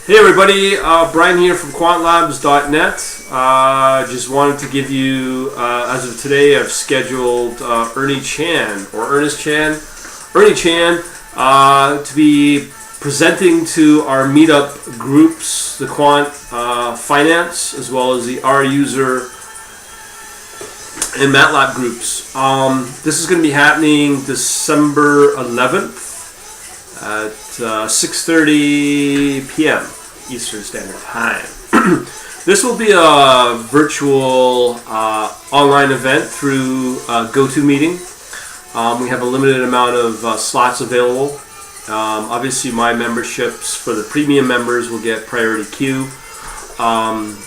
Hey everybody, Brian here from quantlabs.net. Just wanted to give you, as of today, I've scheduled Ernie Chan, to be presenting to our meetup groups, the quant finance, as well as the R user and MATLAB groups. This is going to be happening December 11th at 6:30 p.m. Eastern Standard Time. This will be a virtual online event through GoToMeeting. We have a limited amount of slots available. Obviously, my memberships for the premium members will get priority queue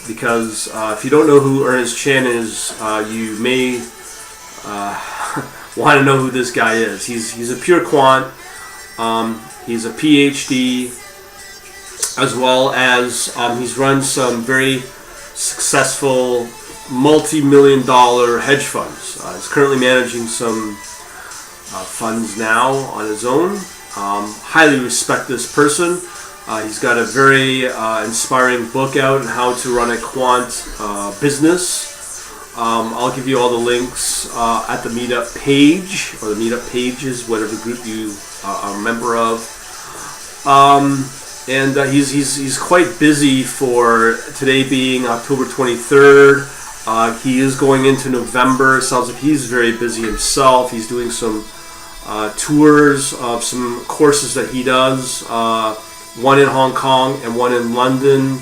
because if you don't know who Ernie Chan is, you may want to know who this guy is. He's a pure quant. He's a PhD, as well as he's run some very successful multi-million-dollar hedge funds. He's currently managing some funds now on his own. Highly respect this person. He's got a very inspiring book out on how to run a quant business. I'll give you all the links at the meetup page, or the meetup pages, whatever group you are a member of. And he's quite busy for today being October 23rd. He is going into November. Sounds like he's very busy himself. He's doing some tours of some courses that he does, one in Hong Kong and one in London.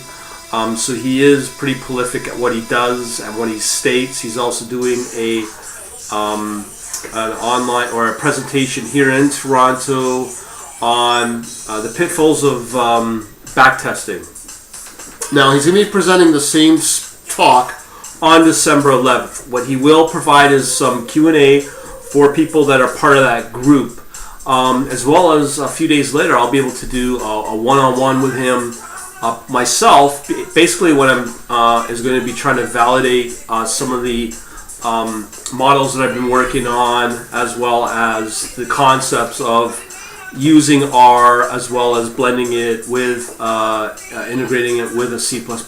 So he is pretty prolific at what he does and what he states. He's also doing an online or a presentation here in Toronto on the pitfalls of backtesting. Now he's going to be presenting the same talk on December 11th. What he will provide is some Q&A for people that are part of that group, as well as a few days later I'll be able to do a one-on-one with him myself. Basically what I'm is going to be trying to validate some of the models that I've been working on, as well as the concepts of using R, as well as blending it with integrating it with a C++ not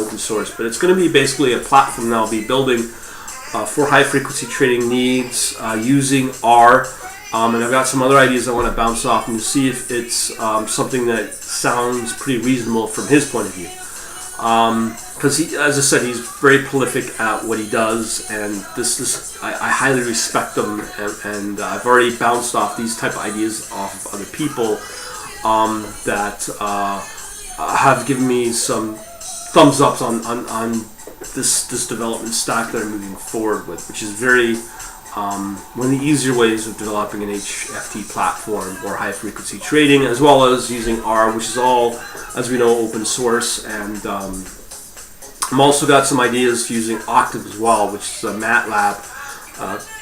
open source, but it's going to be basically a platform that I'll be building for high frequency trading needs using R. And I've got some other ideas I want to bounce off and see if it's something that sounds pretty reasonable from his point of view. Because as I said, he's very prolific at what he does, and I highly respect him, and I've already bounced off these type of ideas off of other people that have given me some thumbs ups on this development stack that I'm moving forward with, which is very one of the easier ways of developing an HFT platform or high frequency trading, as well as using R, which is all, as we know, open source. And I'm also got some ideas using Octave as well, which is a MATLAB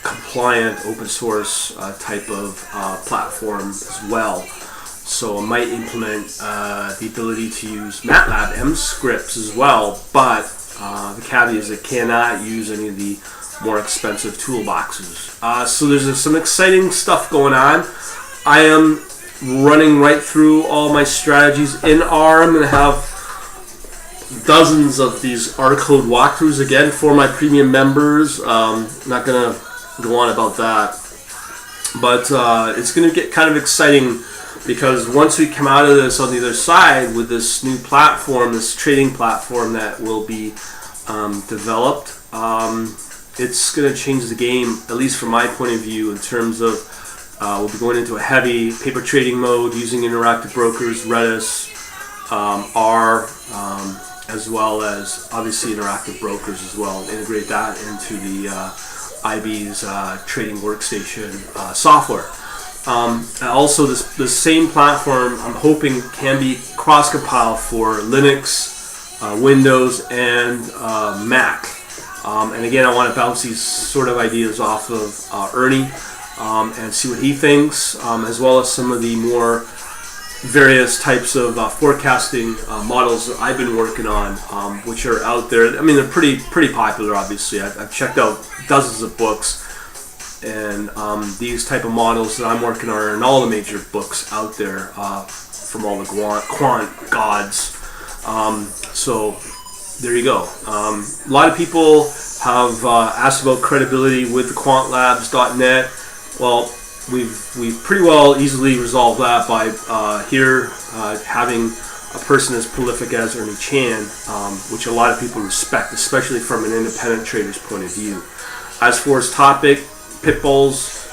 compliant open source type of platform as well. So I might implement the ability to use MATLAB M scripts as well, but the caveat is it cannot use any of the more expensive toolboxes. So there's some exciting stuff going on. I am running right through all my strategies in R. I'm going to have dozens of these R code walkthroughs again for my premium members. Not going to go on about that, but it's going to get kind of exciting, because once we come out of this on the other side with this new platform, this trading platform that will be developed, it's going to change the game, at least from my point of view, in terms of we'll be going into a heavy paper trading mode using interactive brokers, Redis, R, as well as obviously interactive brokers as well, and integrate that into the IB's trading workstation software. Also, this same platform I'm hoping can be cross-compiled for Linux, Windows, and Mac. And again, I want to bounce these sort of ideas off of Ernie and see what he thinks, as well as some of the more various types of forecasting models that I've been working on, which are out there. I mean, they're pretty popular, obviously. I've checked out dozens of books, and these type of models that I'm working on are in all the major books out there from all the quant gods. So there you go. A lot of people have asked about credibility with the quantlabs.net. Well, we've pretty well easily resolved that by having a person as prolific as Ernie Chan, which a lot of people respect, especially from an independent trader's point of view. As for his topic, pitfalls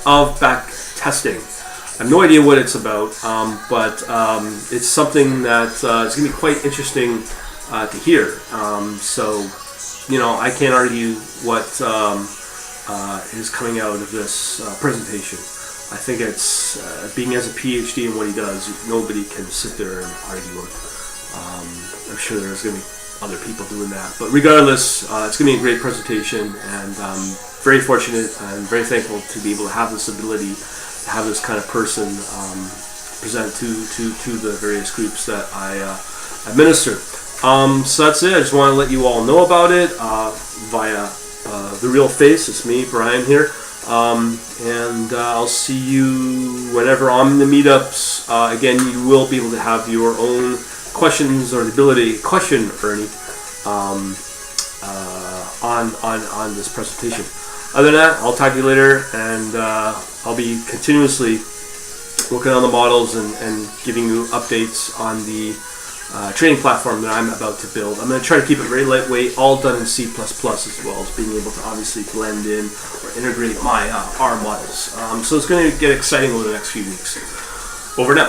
of backtesting. I have no idea what it's about, but it's something that is going to be quite interesting to hear. So, I can't argue what is coming out of this presentation. I think it's being as a PhD in what he does, nobody can sit there and argue him. I'm sure there's going to be other people doing that. But regardless, it's going to be a great presentation, and I'm very fortunate and very thankful to be able to have this ability, to have this kind of person present to the various groups that I administer. So that's it. I just want to let you all know about it via the real face. It's me, Brian, here. And I'll see you whenever I'm in the meetups. Again, you will be able to have your own questions or the ability to question Ernie on this presentation. Other than that, I'll talk to you later, and I'll be continuously working on the models and giving you updates on the trading platform that I'm about to build. I'm going to try to keep it very lightweight, all done in C++, as well as being able to obviously blend in or integrate my R models. So it's going to get exciting over the next few weeks. Over now.